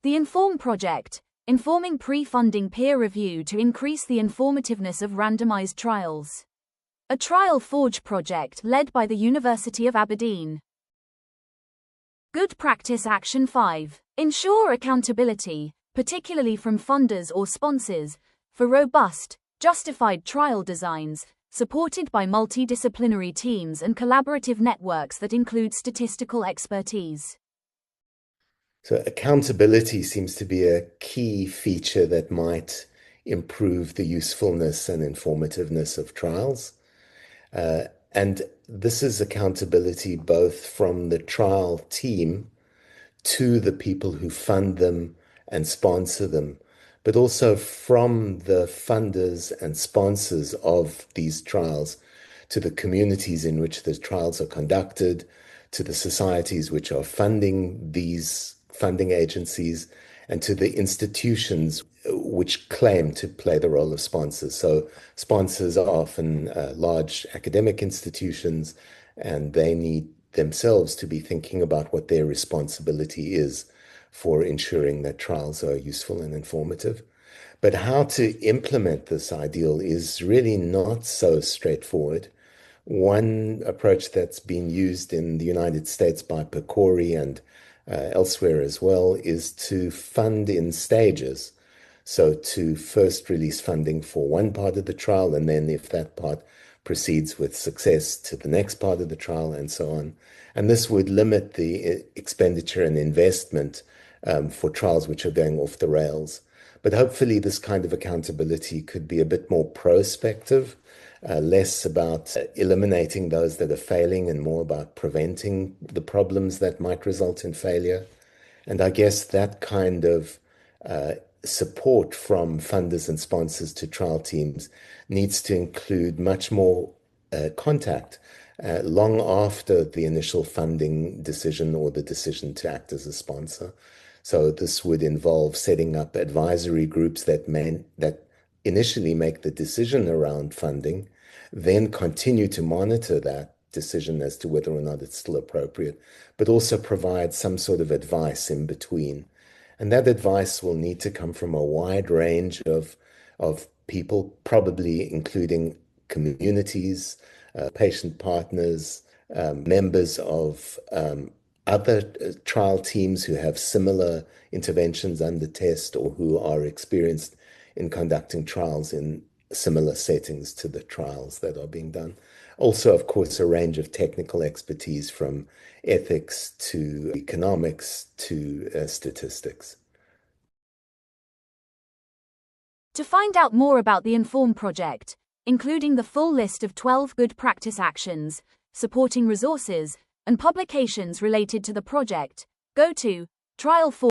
The Inform Project, informing pre-funding peer review to increase the informativeness of randomized trials. A Trial Forge project led by the University of Aberdeen. Good Practice Action 5. Ensure accountability, particularly from funders or sponsors, for robust, justified trial designs, supported by multidisciplinary teams and collaborative networks that include statistical expertise. So accountability seems to be a key feature that might improve the usefulness and informativeness of trials. And this is accountability both from the trial team to the people who fund them and sponsor them, but also from the funders and sponsors of these trials to the communities in which the trials are conducted, to the societies which are funding these funding agencies, and to the institutions which claim to play the role of sponsors. So sponsors are often large academic institutions, and they need themselves to be thinking about what their responsibility is for ensuring that trials are useful and informative. But how to implement this ideal is really not so straightforward. One approach that's been used in the United States by PCORI and elsewhere as well is to fund in stages. So to first release funding for one part of the trial, and then if that part proceeds with success to the next part of the trial and so on. And this would limit the expenditure and investment for trials which are going off the rails. But hopefully this kind of accountability could be a bit more prospective, less about eliminating those that are failing and more about preventing the problems that might result in failure. And I guess that kind of support from funders and sponsors to trial teams needs to include much more contact long after the initial funding decision or the decision to act as a sponsor. So this would involve setting up advisory groups that initially make the decision around funding, then continue to monitor that decision as to whether or not it's still appropriate, but also provide some sort of advice in between. And that advice will need to come from a wide range of people, probably including communities, patient partners, members of other trial teams who have similar interventions under test or who are experienced in conducting trials in similar settings to the trials that are being done. Also, of course, a range of technical expertise from ethics to economics to statistics. To find out more about the Inform project, including the full list of 12 good practice actions, supporting resources, and publications related to the project, go to Trial Forge.